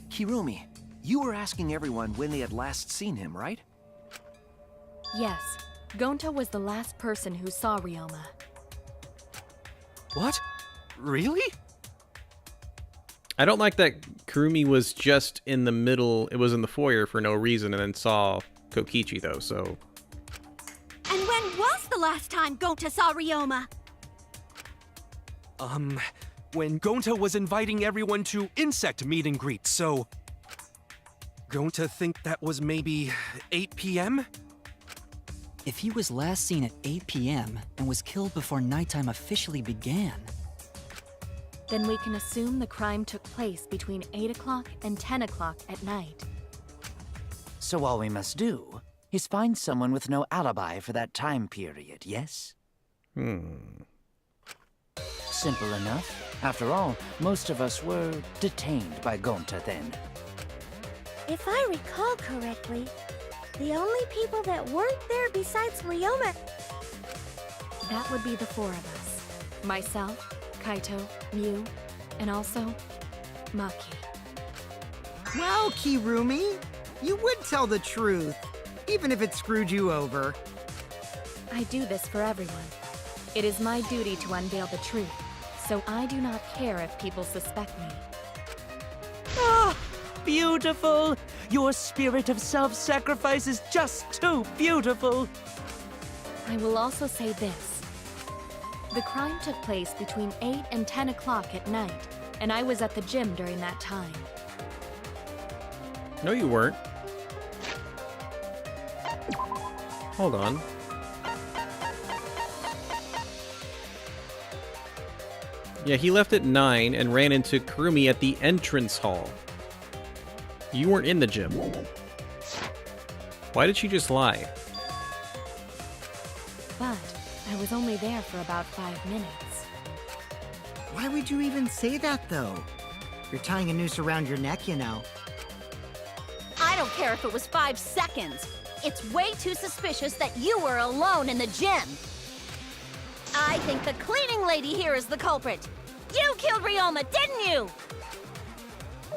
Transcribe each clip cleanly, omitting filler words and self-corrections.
Kirumi, you were asking everyone when they had last seen him, right? Yes. Gonta was the last person who saw Ryoma. What? Really? I don't like that Kurumi was just in the middle, it was in the foyer for no reason, and then saw Kokichi, though, so... And when was the last time Gonta saw Ryoma? When Gonta was inviting everyone to insect meet and greet, so... Gonta think that was maybe 8 p.m.? If he was last seen at 8 p.m. and was killed before nighttime officially began... Then we can assume the crime took place between 8 o'clock and 10 o'clock at night. So all we must do is find someone with no alibi for that time period, yes? Simple enough. After all, most of us were detained by Gonta then. If I recall correctly, the only people that weren't there besides Ryoma... That would be the four of us. Myself, Kaito, Miu, and also Maki. Well, Kirumi, you would tell the truth, even if it screwed you over. I do this for everyone. It is my duty to unveil the truth, so I do not care if people suspect me. Ah, beautiful! Your spirit of self-sacrifice is just too beautiful! I will also say this. The crime took place between 8 and 10 o'clock at night, and I was at the gym during that time. No, you weren't. Hold on. Yeah, he left at 9 and ran into Kurumi at the entrance hall. You weren't in the gym. Why did she just lie? But I was only there for about 5 minutes. Why would you even say that, though? You're tying a noose around your neck, you know. I don't care if it was 5 seconds. It's way too suspicious that you were alone in the gym. I think the cleaning lady here is the culprit. You killed Ryoma, didn't you?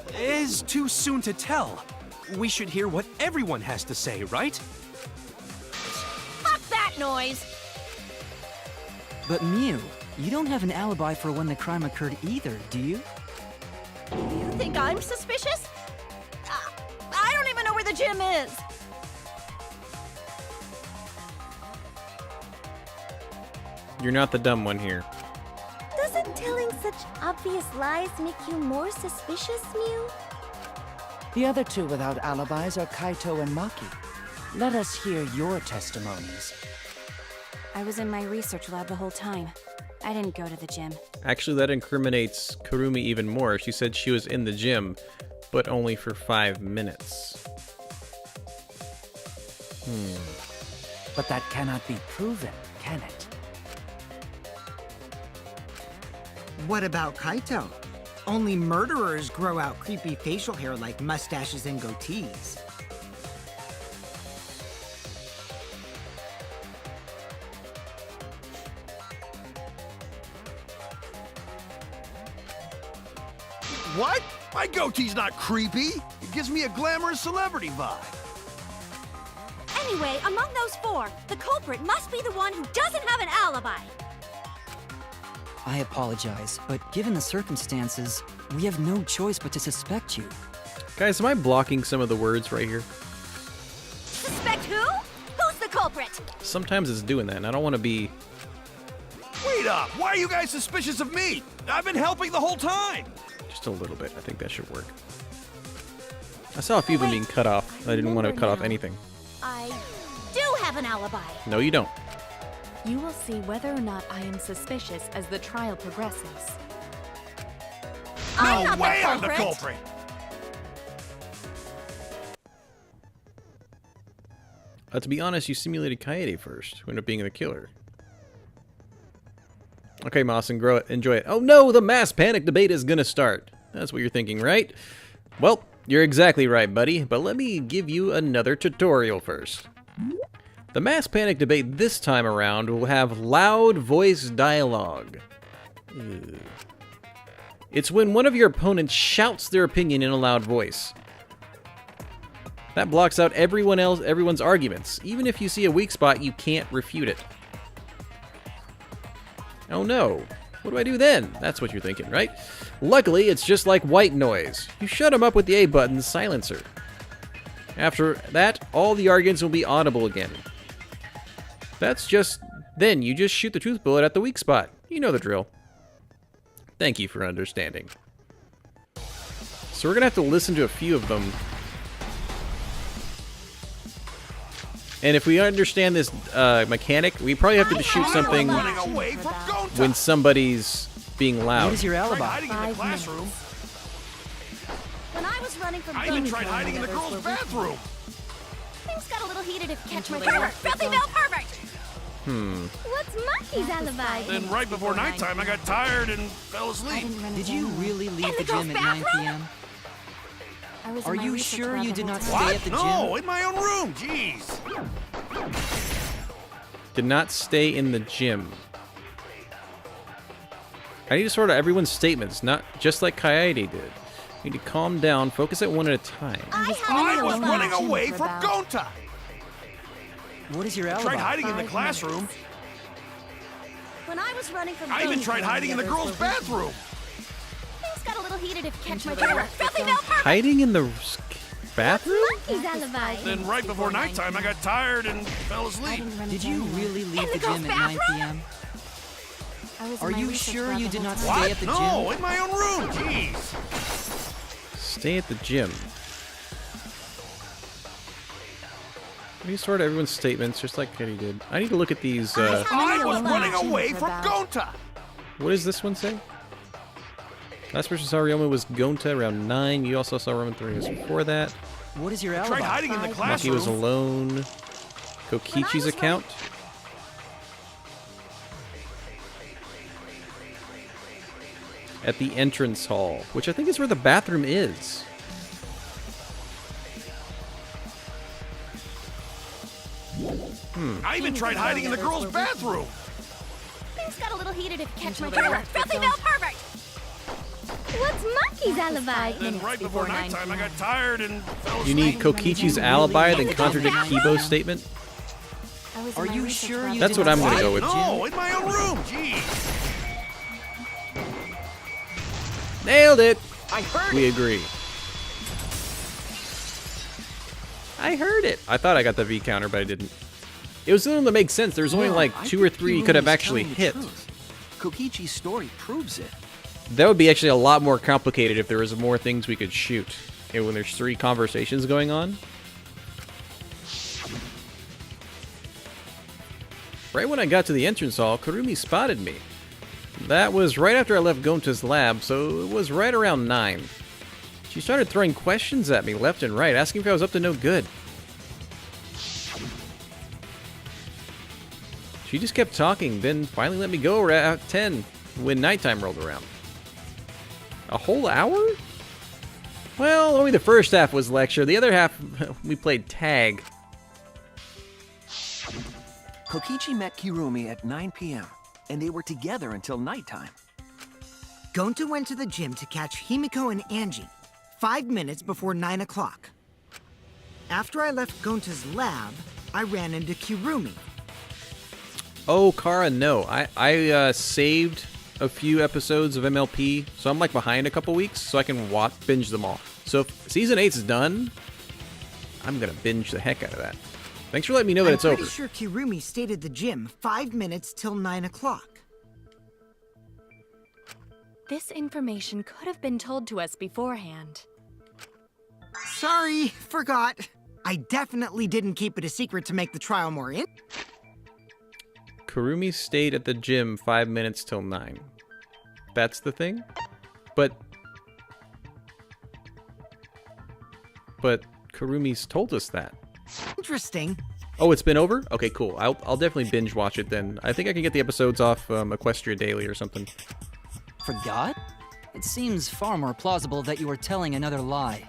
It is too soon to tell. We should hear what everyone has to say, right? Fuck that noise! But Miu, you don't have an alibi for when the crime occurred either, do you? You think I'm suspicious? I don't even know where the gym is. You're not the dumb one here. Doesn't telling such obvious lies make you more suspicious, Miu? The other two without alibis are Kaito and Maki. Let us hear your testimonies. I was in my research lab the whole time. I didn't go to the gym. Actually, that incriminates Kurumi even more. She said she was in the gym, but only for 5 minutes. But that cannot be proven, can it? What about Kaito? Only murderers grow out creepy facial hair like mustaches and goatees. What? My goatee's not creepy. It gives me a glamorous celebrity vibe. Anyway, among those four, the culprit must be the one who doesn't have an alibi. I apologize, but given the circumstances, we have no choice but to suspect you. Guys, am I blocking some of the words right here? Suspect who? Who's the culprit? Sometimes it's doing that, and I don't want to be... Wait up! Why are you guys suspicious of me? I've been helping the whole time! Just a little bit. I think that should work. I saw a few of them being cut off. I didn't want to cut off anything. I do have an alibi. No, you don't. You will see whether or not I am suspicious as the trial progresses. I'm No not way the I'm the culprit. culprit! To be honest, you simulated Kaede first, who ended up being the killer. Okay, Moss, and grow it. Enjoy it. Oh no, the mass panic debate is gonna start. That's what you're thinking, right? Well, you're exactly right, buddy, but let me give you another tutorial first. The mass panic debate this time around will have loud voice dialogue. Ew. It's when one of your opponents shouts their opinion in a loud voice. That blocks out everyone's arguments. Even if you see a weak spot, you can't refute it. Oh no. What do I do then? That's what you're thinking, right? Luckily, it's just like white noise. You shut them up with the A button's silencer. After that, all the arguments will be audible again. Then you just shoot the truth bullet at the weak spot. You know the drill. Thank you for understanding. So we're gonna have to listen to a few of them. And if we understand this mechanic, we probably have to shoot something when somebody's being loud. What is your alibi? Hiding in the classroom. When I was running from I even tried hiding in the girls' bathroom. things got a little heated if you catch my drift. Filthy male pervert! What's Monkey's alibi? Then right before nighttime, I got tired and fell asleep. Did you really leave the gym at 9 p.m.? Are you sure you did not stay at the gym? No, in my own room. Jeez. Did not stay in the gym. I need to sort out everyone's statements, not just like Coyote did. I need to calm down, focus at one at a time. I was running away from Gonta. What is your I alibi? tried hiding in the classroom. When I was running from I even tried hiding in the girls' bathroom. Things got a little heated if you catch my drift. Filthy male pervert! Hiding in the bathroom? Monkey's alibi. Then right before nighttime, I got tired and fell asleep. Did you really leave the gym at 9 p.m.? Are you sure you did not stay at the gym? No, in my own room. Jeez. Stay at the gym. Let me sort out everyone's statements, just like Eddie did. I need to look at these. I was running away from Gonta. What does this one say? Last person saw Ryoma was Gonta around 9. You also saw Roman 3 years before that. What is your I alibi? tried hiding in the Maki classroom. was alone. Kokichi's account. At the entrance hall, which I think is where the bathroom is. I even tried hiding in the girls' bathroom. Things got a little heated if you catch my drift. Filthy male pervert! What's Monkey's alibi? Then right before nighttime, I got tired and fell asleep. You need Kokichi's alibi, then contradict Kibo's statement. Are you sure you That's did what not I'm gonna stay go at with. the gym? No, in my own room. Jeez. Nailed it! I heard We it. agree. I heard it. I thought I got the V counter, but I didn't. It was something that makes sense. There was only like 2 or 3 you could have actually hit. Kokichi's story proves it. That would be actually a lot more complicated if there was more things we could shoot. And when there's 3 conversations going on. Right when I got to the entrance hall, Kurumi spotted me. That was right after I left Gonta's lab, so it was right around 9. She started throwing questions at me left and right, asking if I was up to no good. She just kept talking, then finally let me go at 10 when nighttime rolled around. A whole hour? Well, only the first half was lecture. The other half, we played tag. Kokichi met Kirumi at 9 p.m., and they were together until nighttime. Gonta went to the gym to catch Himiko and Angie 5 minutes before 9 o'clock. After I left Gonta's lab, I ran into Kirumi. Oh, Kara, no. I saved a few episodes of MLP, so I'm like behind a couple weeks, so I can binge them all. So if Season 8's done, I'm gonna binge the heck out of that. Thanks for letting me know that it's I'm over. pretty sure Kirumi stayed at the gym 5 minutes till 9 o'clock. This information could have been told to us beforehand. Sorry, forgot. I definitely didn't keep it a secret to make the trial more in. Kurumi stayed at the gym 5 minutes till 9. That's the thing? But Kurumi's told us that. Interesting. Oh, it's been over? Okay, cool. I'll definitely binge watch it then. I think I can get the episodes off Equestria Daily or something. Forgot? It seems far more plausible that you were telling another lie.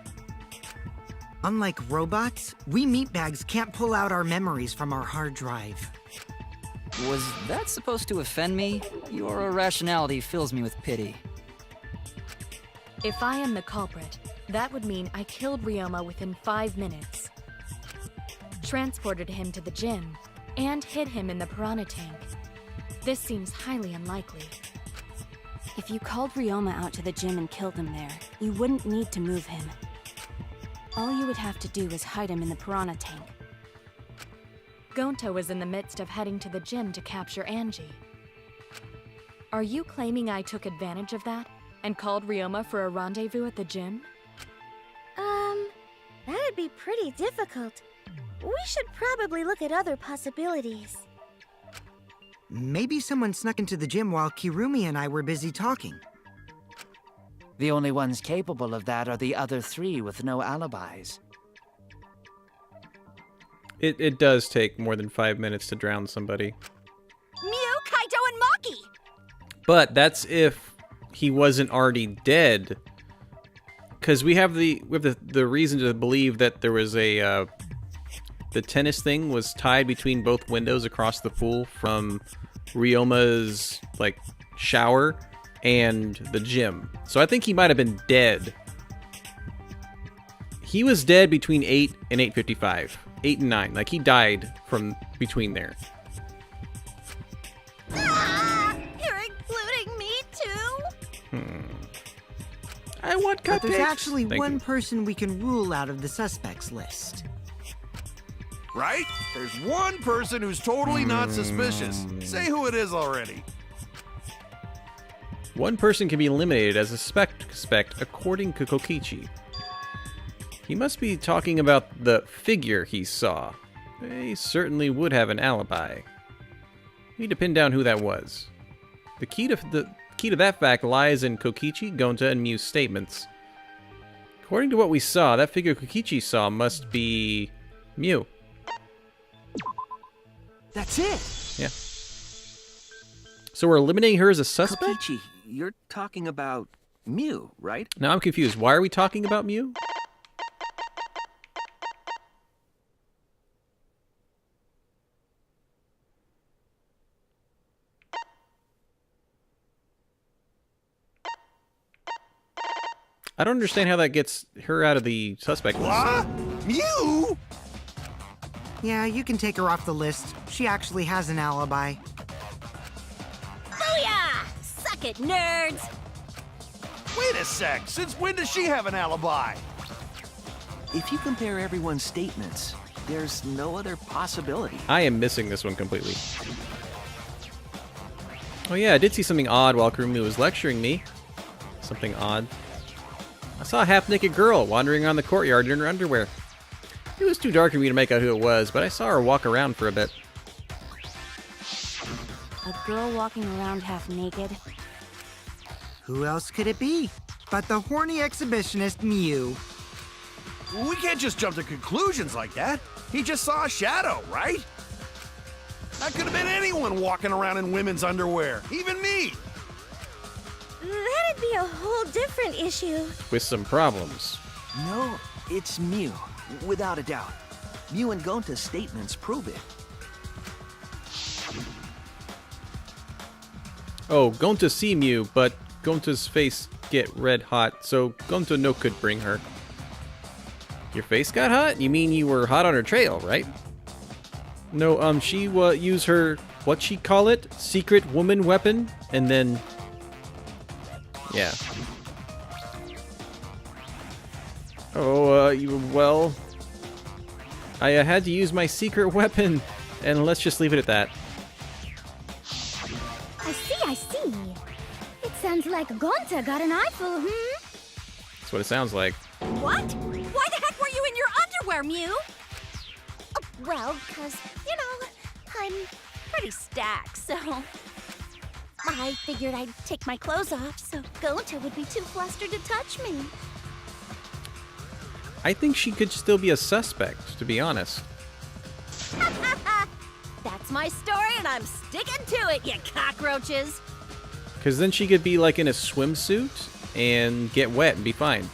Unlike robots, we meatbags can't pull out our memories from our hard drive. Was that supposed to offend me? Your irrationality fills me with pity. If I am the culprit, that would mean I killed Ryoma within 5 minutes, transported him to the gym, and hid him in the piranha tank. This seems highly unlikely. If you called Ryoma out to the gym and killed him there, you wouldn't need to move him. All you would have to do is hide him in the piranha tank. Gonta was in the midst of heading to the gym to capture Angie. Are you claiming I took advantage of that and called Ryoma for a rendezvous at the gym? That'd be pretty difficult. We should probably look at other possibilities. Maybe someone snuck into the gym while Kirumi and I were busy talking. The only ones capable of that are the other 3 with no alibis. It does take more than 5 minutes to drown somebody. Mew, Kaito, and Maki! But that's if he wasn't already dead. Because we have the reason to believe that there was a the tennis thing was tied between both windows across the pool from Ryoma's like shower and the gym. So I think he might have been dead. He was dead between 8 and 8:55. 8 and 9. Like he died from between there. Ah, you're including me too? I want cupcakes. But there's actually Thank one you. person we can rule out of the suspects list. Right? There's one person who's totally not suspicious. Say who it is already. One person can be eliminated as a suspect according to Kokichi. He must be talking about the figure he saw. He certainly would have an alibi. We need to pin down who that was. The key to that fact lies in Kokichi, Gonta, and Mew's statements. According to what we saw, that figure Kokichi saw must be Mew. That's it! Yeah. So we're eliminating her as a suspect? Kokichi, you're talking about Mew, right? Now I'm confused. Why are we talking about Mew? I don't understand how that gets her out of the suspect list. What? Mew? Yeah, you can take her off the list. She actually has an alibi. Booyah! Suck it, nerds! Wait a sec. Since when does she have an alibi? If you compare everyone's statements, there's no other possibility. I am missing this one completely. Oh yeah, I did see something odd while Kurumi was lecturing me. Something odd. I saw a half-naked girl wandering around the courtyard in her underwear. It was too dark for me to make out who it was, but I saw her walk around for a bit. A girl walking around half naked? Who else could it be but the horny exhibitionist Mew? We can't just jump to conclusions like that. He just saw a shadow, right? That could have been anyone walking around in women's underwear, even me. That'd be a whole different issue. With some problems. No, it's Mew, without a doubt. Mew and Gonta's statements prove it. Oh, Gonta see Mew, but Gonta's face get red hot, so Gonta no could bring her. Your face got hot? You mean you were hot on her trail, right? No, she use her, what she call it? Secret woman weapon? And then... yeah. Oh, well... I had to use my secret weapon, and let's just leave it at that. I see. It sounds like Gonta got an eyeful, That's what it sounds like. What? Why the heck were you in your underwear, Mew? Well, 'cause, you know, I'm pretty stacked, so... I figured I'd take my clothes off so Gonta would be too flustered to touch me. I think she could still be a suspect, to be honest. That's my story, and I'm sticking to it, you cockroaches! Because then she could be like in a swimsuit and get wet and be fine.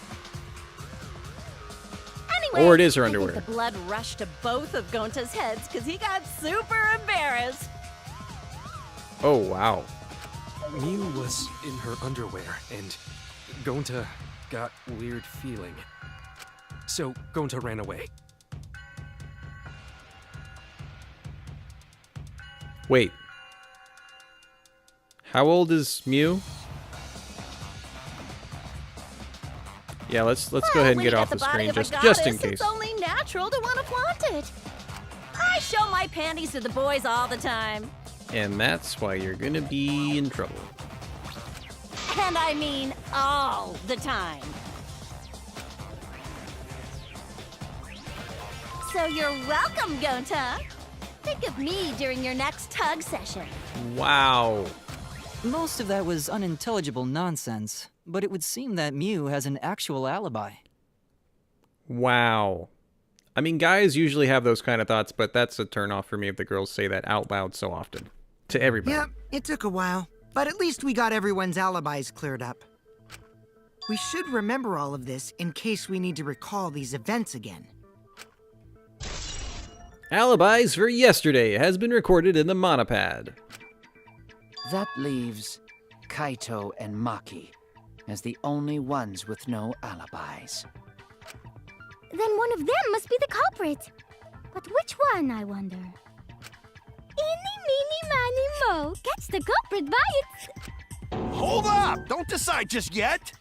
Anyway, Or it is her I think underwear. the blood rushed to both of Gonta's heads because he got super embarrassed. Oh, wow. Mew was in her underwear, and Gonta got weird feeling. So, Gonta ran away. Wait. How old is Mew? Yeah, let's go ahead and When get you off got the body screen of a just in goddess, case. It's only natural to want to flaunt it. I show my panties to the boys all the time. And that's why you're gonna be in trouble. And I mean all the time. So you're welcome, Gonta. Think of me during your next tug session. Wow. Most of that was unintelligible nonsense, but it would seem that Mew has an actual alibi. Wow. I mean, guys usually have those kind of thoughts, but that's a turnoff for me if the girls say that out loud so often. To everybody. Yep, it took a while, but at least we got everyone's alibis cleared up. We should remember all of this in case we need to recall these events again. Alibis for yesterday has been recorded in the monopad. That leaves Kaito and Maki as the only ones with no alibis. Then one of them must be the culprit. But which one, I wonder? Eeny, meeny, miny, mo. Catch the culprit by its... Hold up! Don't decide just yet!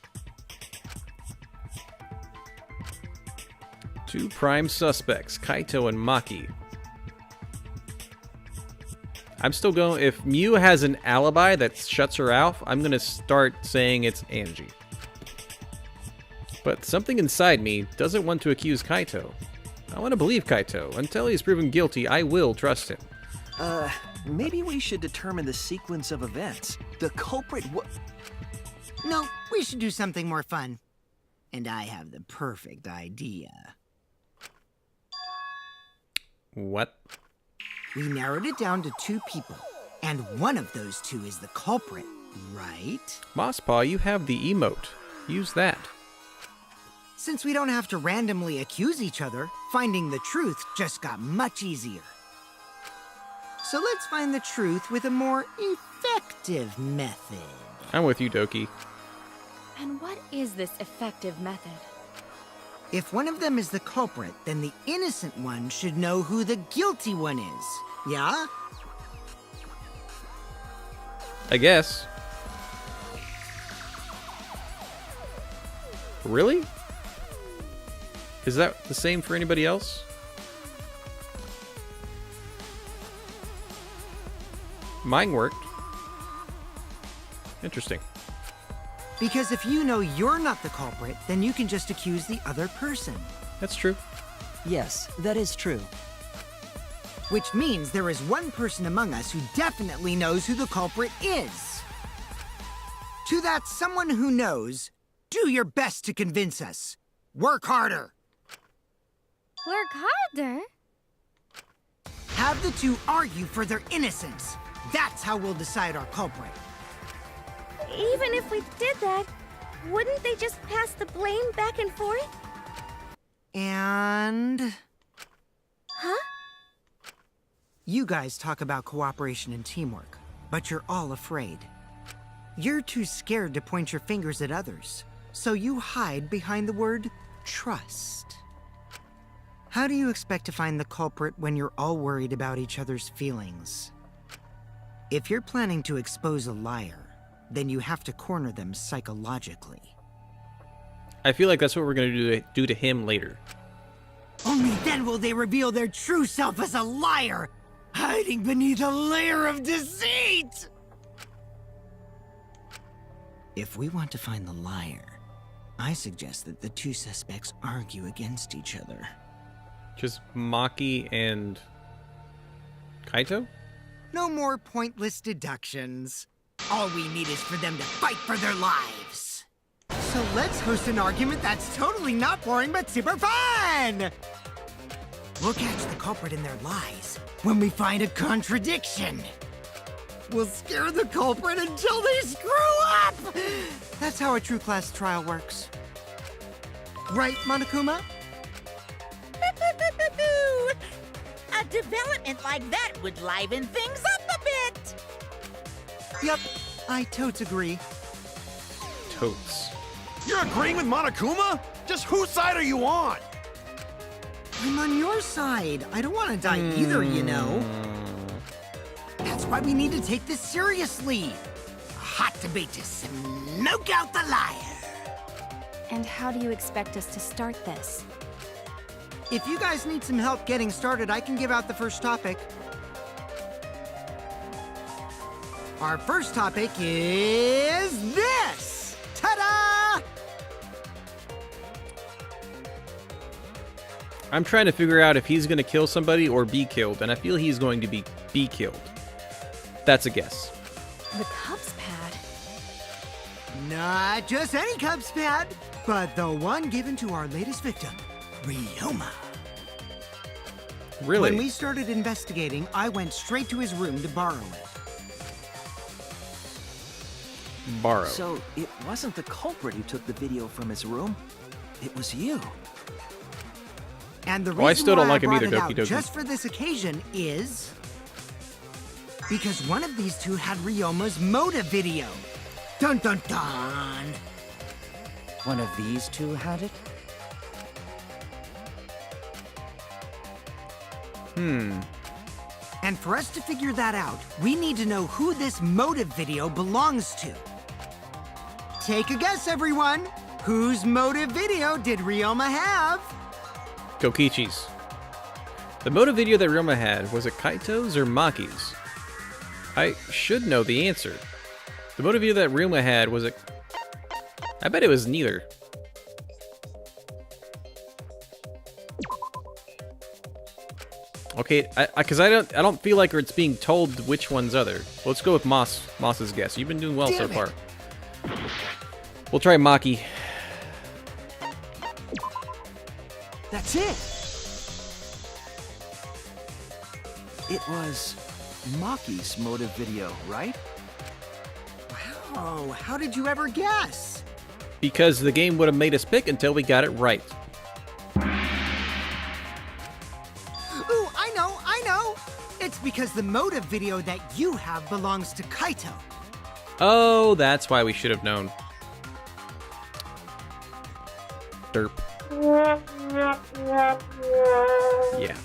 Two prime suspects, Kaito and Maki. I'm still going, if Mew has an alibi that shuts her out, I'm going to start saying it's Angie. But something inside me doesn't want to accuse Kaito. I want to believe Kaito. Until he's proven guilty, I will trust him. Maybe we should determine the sequence of events. The culprit No, we should do something more fun. And I have the perfect idea. What? We narrowed it down to 2 people, and one of those 2 is the culprit, right? Mosspaw, you have the emote. Use that. Since we don't have to randomly accuse each other, finding the truth just got much easier. So let's find the truth with a more effective method. I'm with you, Doki. And what is this effective method? If one of them is the culprit, then the innocent one should know who the guilty one is. Yeah? I guess. Really? Is that the same for anybody else? Mine worked. Interesting. Because if you know you're not the culprit, then you can just accuse the other person. That's true. Yes, that is true. Which means there is one person among us who definitely knows who the culprit is. To that someone who knows, do your best to convince us. Work harder. Work harder? Have the 2 argue for their innocence. That's how we'll decide our culprit. Even if we did that, wouldn't they just pass the blame back and forth? And... Huh? You guys talk about cooperation and teamwork, but you're all afraid. You're too scared to point your fingers at others, so you hide behind the word trust. How do you expect to find the culprit when you're all worried about each other's feelings? If you're planning to expose a liar, then you have to corner them psychologically. I feel like that's what we're going to do to him later. Only then will they reveal their true self as a liar, hiding beneath a layer of deceit! If we want to find the liar, I suggest that the 2 suspects argue against each other. Just Maki and Kaito? No more pointless deductions. All we need is for them to fight for their lives. So let's host an argument that's totally not boring but super fun! We'll catch the culprit in their lies when we find a contradiction. We'll scare the culprit until they screw up! That's how a true class trial works. Right, Monokuma? A development like that would liven things up a bit. Yep, I totes agree. Totes. You're agreeing with Monokuma? Just whose side are you on? I'm on your side. I don't want to die either, you know. That's why we need to take this seriously. A hot debate to smoke out the liar. And how do you expect us to start this? If you guys need some help getting started, I can give out the first topic. Our first topic is this! Ta-da! I'm trying to figure out if he's going to kill somebody or be killed, and I feel he's going to be killed. That's a guess. The Cubs pad. Not just any Cubs pad, but the one given to our latest victim, Ryoma. Really? When we started investigating, I went straight to his room to borrow it. Borrow. So it wasn't the culprit who took the video from his room. It was you. And the Oh, I reason still don't why like him brought either, it out Doki Doki. just for this occasion is because one of these two had Ryoma's motive video. Dun dun dun. One of these two had it? And for us to figure that out, we need to know who this motive video belongs to. Take a guess, everyone. Whose motive video did Ryoma have? Kokichi's. The motive video that Ryoma had, was it Kaito's or Maki's? I should know the answer. The motive video that Ryoma had, was it... I bet it was neither. Okay, because I don't feel like it's being told which one's other. Let's go with Moss's guess. You've been doing well so far. We'll try Maki. That's it. It was Maki's motive video, right? Wow, how did you ever guess? Because the game would have made us pick until we got it right. Ooh, I know! It's because the motive video that you have belongs to Kaito. Oh, that's why we should have known. Derp. Yeah.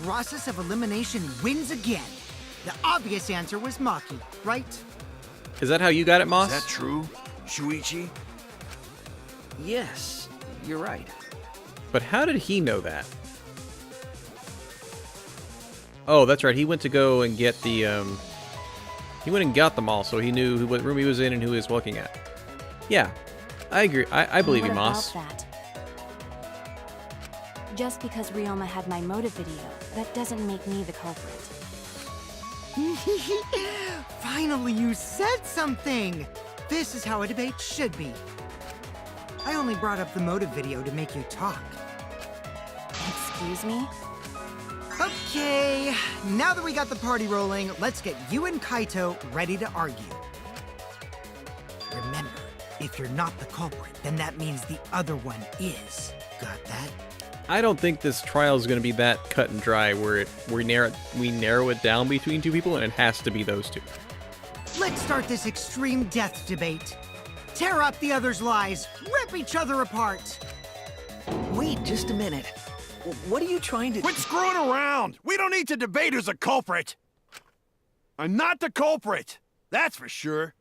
Process of elimination wins again. The obvious answer was Maki, right? Is that how you got it, Moss? Is that true, Shuichi? Yes, you're right. But how did he know that? Oh, that's right. He went to go and get the, he went and got them all, so he knew what room he was in and who he was looking at. Yeah, I agree. I believe you, What Moss. about that? Just because Ryoma had my motive video, that doesn't make me the culprit. Finally, you said something! This is how a debate should be. I only brought up the motive video to make you talk. Excuse me? Okay, now that we got the party rolling, let's get you and Kaito ready to argue. Remember, if you're not the culprit, then that means the other one is. Got that? I don't think this trial is going to be that cut and dry where we narrow it down between two people and it has to be those two. Let's start this extreme death debate. Tear up the other's lies, rip each other apart. Wait just a minute. What are you trying to... Quit screwing around! We don't need to debate who's a culprit! I'm not the culprit! That's for sure.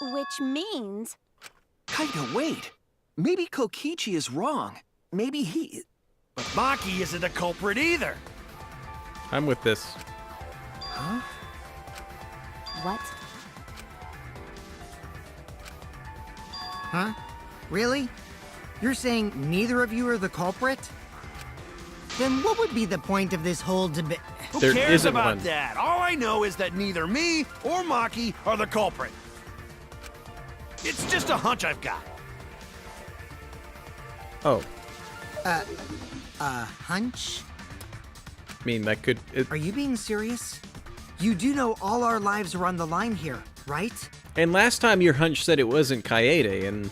Which means... Kaito, wait. Maybe Kokichi is wrong. Maybe he... But Maki isn't a culprit either. I'm with this. Huh? What? Huh? Really? You're saying neither of you are the culprit? Then what would be the point of this whole debate? Who There cares isn't about one. that? All I know is that neither me or Maki are the culprit. It's just a hunch I've got. Oh, Hunch? I mean, that could... Are you being serious? You do know all our lives are on the line here, right? And last time your hunch said it wasn't Kaede, and...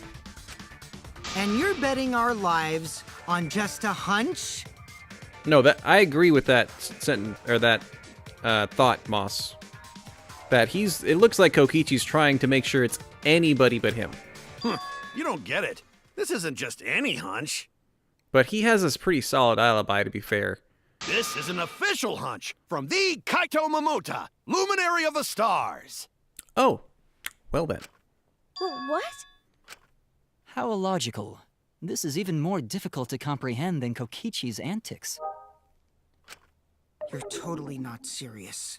And you're betting our lives on just a hunch? No, that I agree with that sentence, or that thought, Moss. That it looks like Kokichi's trying to make sure it's anybody but him. You don't get it. This isn't just any hunch. But he has this pretty solid alibi, to be fair. This is an official hunch from the Kaito Momota, luminary of the stars. Oh, well then. What? How illogical. This is even more difficult to comprehend than Kokichi's antics. You're totally not serious.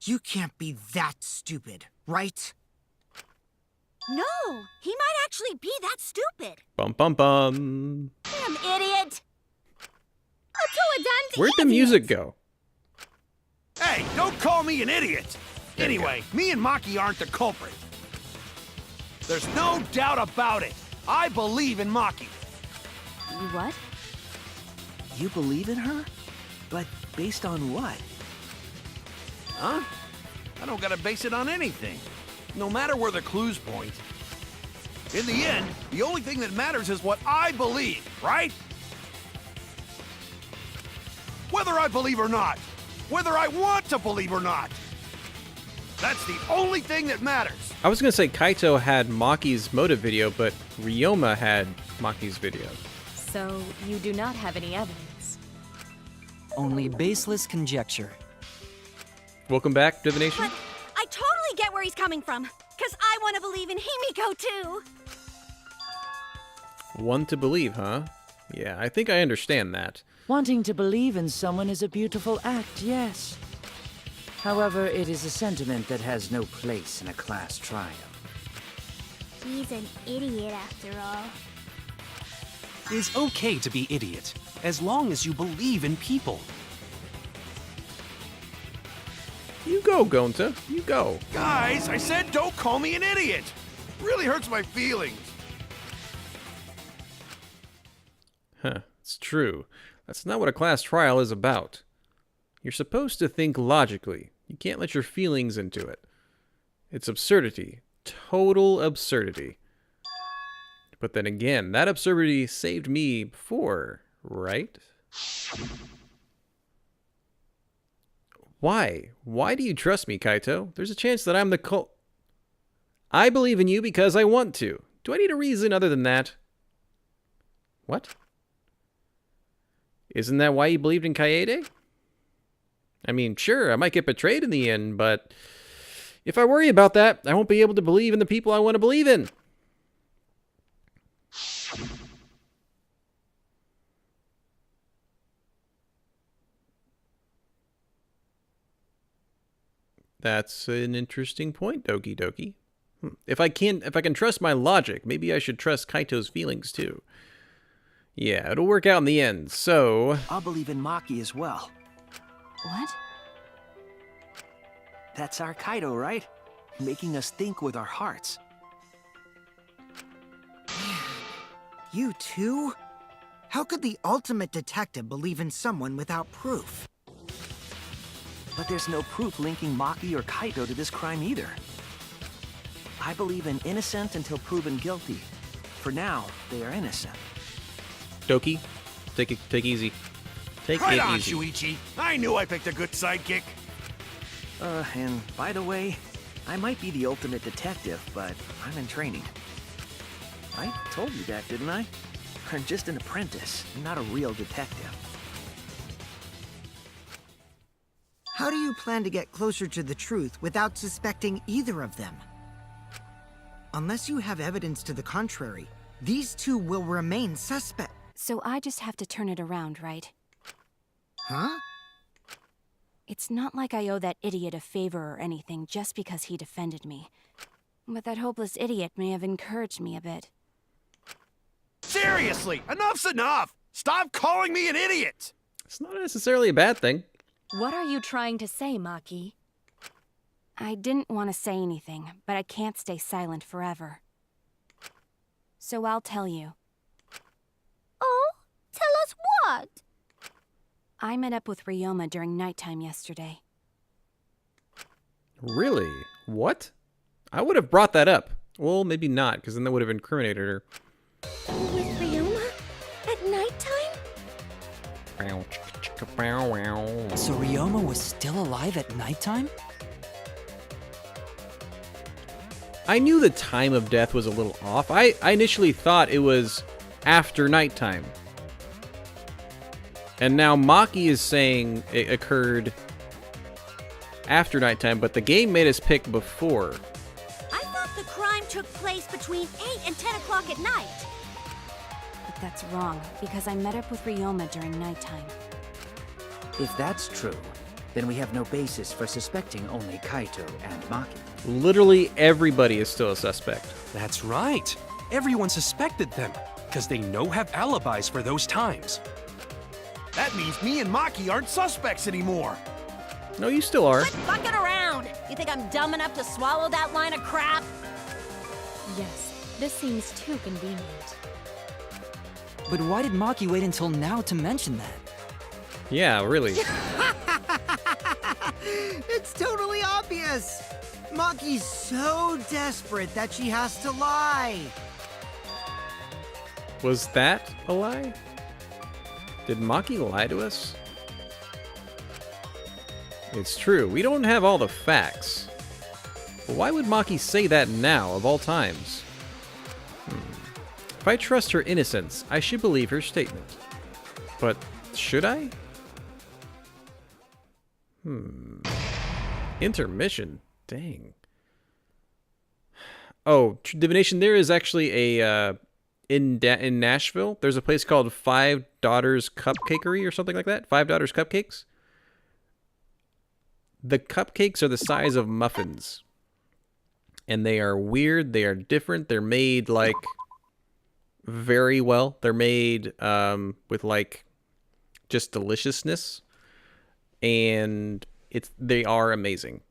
You can't be that stupid, right? No, he might actually be that stupid. Bum bum bum. Damn idiot! Where'd the music go? Hey, don't call me an idiot! Anyway, me and Maki aren't the culprit. There's no doubt about it. I believe in Maki. You what? You believe in her? But based on what? Huh? I don't gotta base it on anything. No matter where the clues point. In the end, the only thing that matters is what I believe, right? Whether I believe or not. Whether I want to believe or not. That's the only thing that matters. I was gonna say Kaito had Maki's motive video, but Ryoma had Maki's video. So you do not have any evidence. Only baseless conjecture. Welcome back, Divination. But I totally get where he's coming from, because I want to believe in Himiko too. One to believe, huh? Yeah, I think I understand that. Wanting to believe in someone is a beautiful act, yes. However, it is a sentiment that has no place in a class trial. He's an idiot after all. It's okay to be idiot, as long as you believe in people. You go, Gonta. You go. Guys, I said don't call me an idiot. Really hurts my feelings. Huh, it's true. That's not what a class trial is about. You're supposed to think logically. You can't let your feelings into it. It's absurdity. Total absurdity. But then again, that absurdity saved me before, right? Why? Why do you trust me, Kaito? There's a chance that I'm the cult. I believe in you because I want to. Do I need a reason other than that? What? Isn't that why you believed in Kaede? I mean, sure, I might get betrayed in the end, but if I worry about that, I won't be able to believe in the people I want to believe in. That's an interesting point, Doki Doki. If I can trust my logic, maybe I should trust Kaito's feelings too. Yeah, it'll work out in the end, so... I'll believe in Maki as well. What? That's our Kaito, right? Making us think with our hearts. You too? How could the ultimate detective believe in someone without proof? But there's no proof linking Maki or Kaito to this crime either. I believe in innocent until proven guilty. For now, they are innocent. Doki, take easy. Take Right it on, easy. Shuichi. I knew I picked a good sidekick. And by the way, I might be the ultimate detective, but I'm in training. I told you that, didn't I? I'm just an apprentice, not a real detective. How do you plan to get closer to the truth without suspecting either of them? Unless you have evidence to the contrary, these two will remain suspect. So I just have to turn it around, right? Huh? It's not like I owe that idiot a favor or anything just because he defended me. But that hopeless idiot may have encouraged me a bit. Seriously, enough's enough. Stop calling me an idiot. It's not necessarily a bad thing. What are you trying to say, Maki? I didn't want to say anything, but I can't stay silent forever. So I'll tell you. Oh? Tell us what? I met up with Ryoma during nighttime yesterday. Really? What? I would have brought that up. Well, maybe not, because then that would have incriminated her. With Ryoma? At nighttime? So Ryoma was still alive at nighttime? I knew the time of death was a little off. I initially thought it was after nighttime. And now Maki is saying it occurred after nighttime, but the game made us pick before. I thought the crime took place between 8 and 10 o'clock at night. But that's wrong, because I met up with Ryoma during nighttime. If that's true, then we have no basis for suspecting only Kaito and Maki. Literally everybody is still a suspect. That's right. Everyone suspected them, because they have alibis for those times. That means me and Maki aren't suspects anymore. No, you still are. Quit fucking around! You think I'm dumb enough to swallow that line of crap? Yes, this seems too convenient. But why did Maki wait until now to mention that? Yeah, really. It's totally obvious! Maki's so desperate that she has to lie. Was that a lie? Did Maki lie to us? It's true, we don't have all the facts. But why would Maki say that now, of all times? If I trust her innocence, I should believe her statement. But should I? Intermission? Dang. Oh, divination, there is actually a... in Nashville, there's a place called Five Daughters Cupcakery or something like that. 5 Daughters Cupcakes. The cupcakes are the size of muffins. And they are weird. They are different. They're made, like, very well. They're made with, like, just deliciousness. And they are amazing.